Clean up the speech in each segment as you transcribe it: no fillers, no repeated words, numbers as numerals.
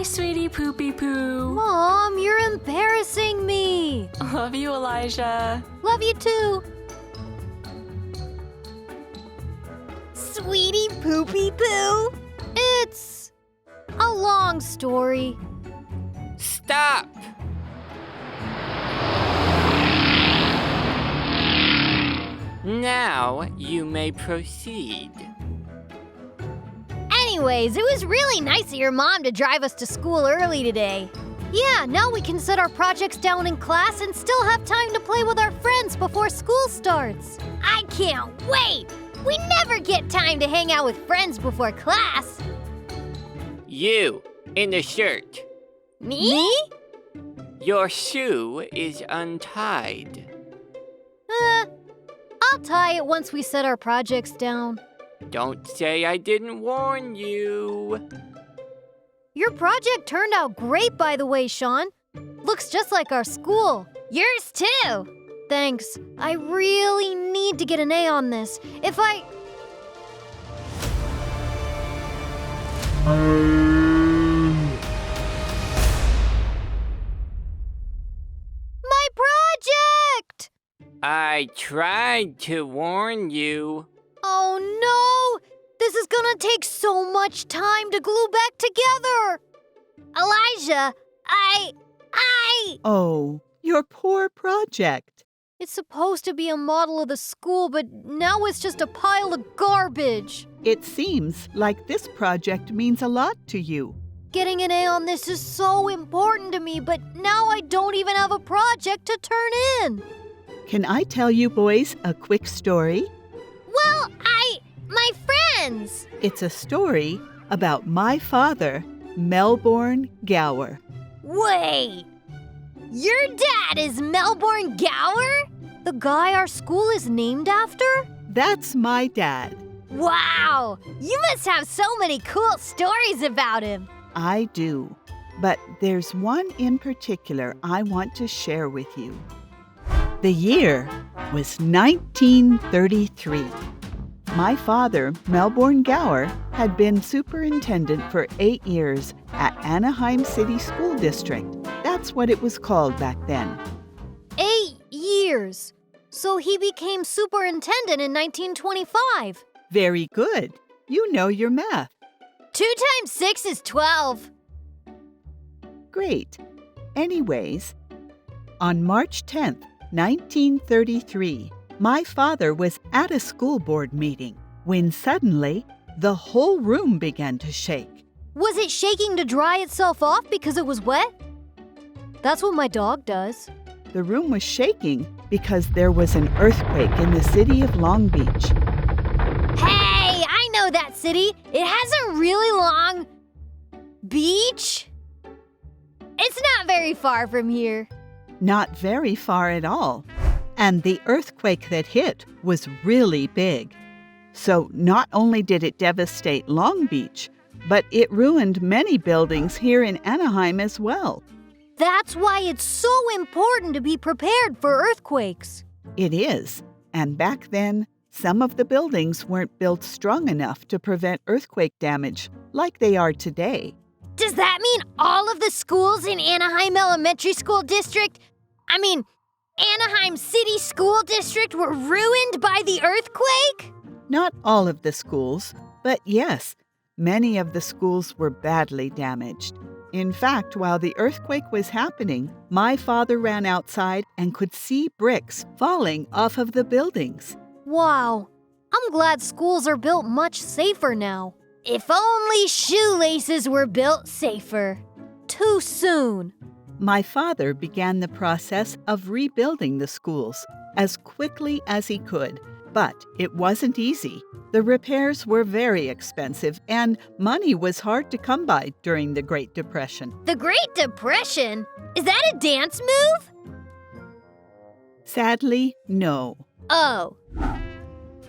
sweetie poopy poo. Mom, you're embarrassing me. Love you, Elijah. Love you too. Sweetie poopy poo. It's a long story. Stop! Now you may proceed. Anyways, it was really nice of your mom to drive us to school early today. Yeah, now we can set our projects down in class and still have time to play with our friends before school starts. I can't wait! We never get time to hang out with friends before class. You, in the shirt. Me? Your shoe is untied. I'll tie it once we set our projects down. Don't say I didn't warn you. Your project turned out great, by the way, Sean. Looks just like our school. Yours too. Thanks. I really need to get an A on this. My project! I tried to warn you. Oh no! This is gonna take so much time to glue back together! Elijah, Oh, your poor project. It's supposed to be a model of the school, but now it's just a pile of garbage. It seems like this project means a lot to you. Getting an A on this is so important to me, but now I don't even have a project to turn in. Can I tell you boys a quick story? Well, my friends! It's a story about my father, Melbourne Gauer. Wait! Your dad is Melbourne Gauer? The guy our school is named after? That's my dad. Wow! You must have so many cool stories about him. I do. But there's one in particular I want to share with you. The year was 1933. My father, Melbourne Gauer, had been superintendent for 8 years at Anaheim City School District. That's what it was called back then. 8 years. So he became superintendent in 1925. Very good. You know your math. 2 times 6 is 12. Great. Anyways, on March 10th, 1933, my father was at a school board meeting when suddenly the whole room began to shake. Was it shaking to dry itself off because it was wet? That's what my dog does. The room was shaking because there was an earthquake in the city of Long Beach. Hey, I know that city. It has a really long beach. It's not very far from here. Not very far at all. And the earthquake that hit was really big. So not only did it devastate Long Beach, but it ruined many buildings here in Anaheim as well. That's why it's so important to be prepared for earthquakes. It is. And back then, some of the buildings weren't built strong enough to prevent earthquake damage like they are today. Does that mean all of the schools in Anaheim Elementary School District, Anaheim City School District were ruined by the earthquake? Not all of the schools, but yes, many of the schools were badly damaged. In fact, while the earthquake was happening, my father ran outside and could see bricks falling off of the buildings. Wow, I'm glad schools are built much safer now. If only shoelaces were built safer. Too soon. My father began the process of rebuilding the schools as quickly as he could, but it wasn't easy. The repairs were very expensive and money was hard to come by during the Great Depression. The Great Depression? Is that a dance move? Sadly, no. Oh.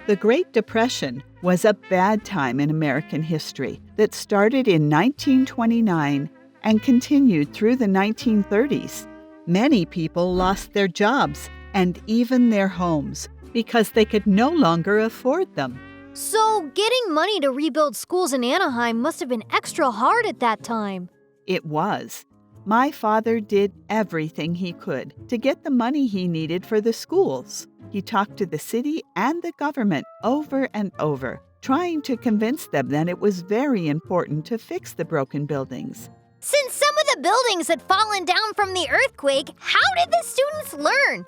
The Great Depression was a bad time in American history that started in 1929 and continued through the 1930s. Many people lost their jobs and even their homes because they could no longer afford them. So getting money to rebuild schools in Anaheim must have been extra hard at that time. It was. My father did everything he could to get the money he needed for the schools. He talked to the city and the government over and over, trying to convince them that it was very important to fix the broken buildings. Since some of the buildings had fallen down from the earthquake, how did the students learn?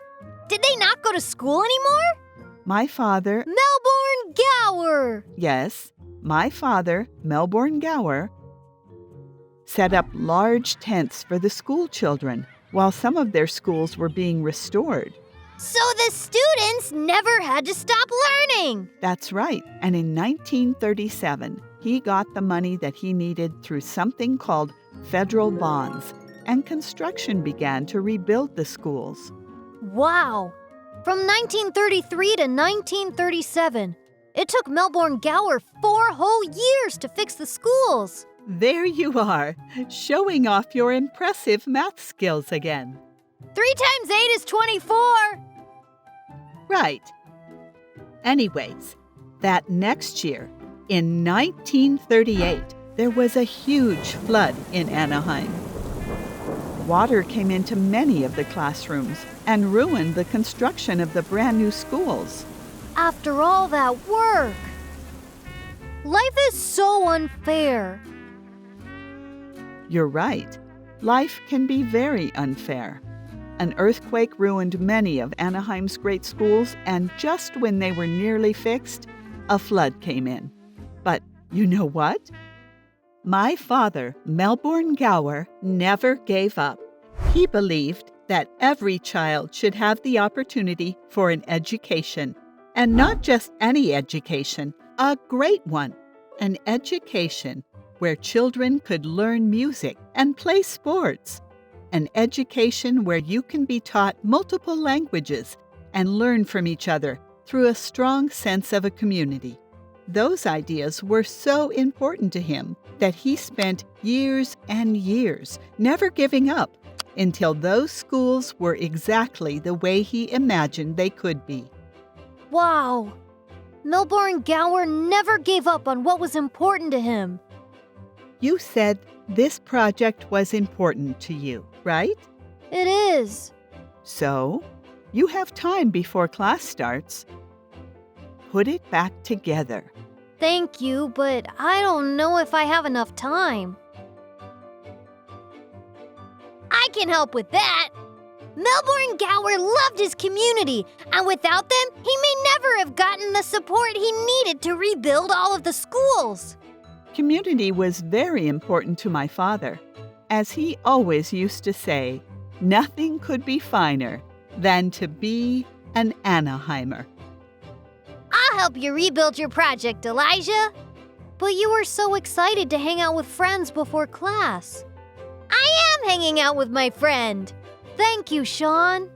Did they not go to school anymore? My father, Melbourne Gauer! yes, my father, Melbourne Gauer, set up large tents for the school children while some of their schools were being restored. So the students never had to stop learning! That's right. And in 1937, he got the money that he needed through something called federal bonds, and construction began to rebuild the schools. Wow! From 1933 to 1937, it took Melbourne Gauer 4 whole years to fix the schools. There you are, showing off your impressive math skills again. 3 times 8 is 24. Right. Anyways, that next year, in 1938, there was a huge flood in Anaheim. Water came into many of the classrooms and ruined the construction of the brand new schools. After all that work, life is so unfair. You're right. Life can be very unfair. An earthquake ruined many of Anaheim's great schools, and just when they were nearly fixed, a flood came in. But you know what? My father, Melbourne Gauer, never gave up. He believed that every child should have the opportunity for an education, and not just any education, a great one, an education where children could learn music and play sports, an education where you can be taught multiple languages and learn from each other through a strong sense of a community. Those ideas were so important to him that he spent years and years never giving up until those schools were exactly the way he imagined they could be. Wow! Melbourne Gauer never gave up on what was important to him. You said this project was important to you, right? It is. So, you have time before class starts. Put it back together. Thank you, but I don't know if I have enough time. I can help with that. Melbourne Gauer loved his community, and without them, he may never have gotten the support he needed to rebuild all of the schools. Community was very important to my father. As he always used to say, nothing could be finer than to be an Anaheimer. I'll help you rebuild your project, Elijah. But you were so excited to hang out with friends before class. I am hanging out with my friend. Thank you, Sean.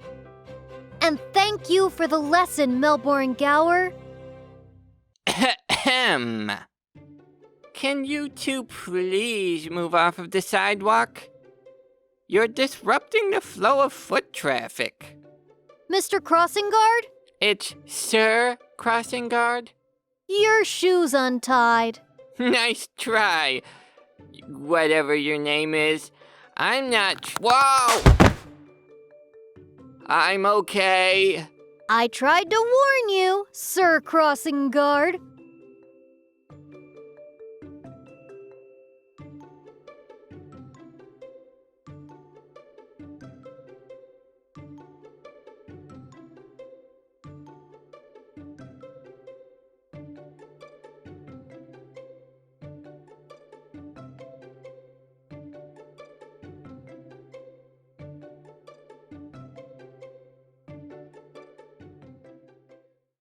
And thank you for the lesson, Melbourne Gauer. Ahem. Can you two please move off of the sidewalk? You're disrupting the flow of foot traffic. Mr. Crossing Guard, It's Sir Crossing Guard? your shoe's untied. Nice try. Whatever your name is. I'm not. Whoa! I'm okay. I tried to warn you, Sir Crossing Guard.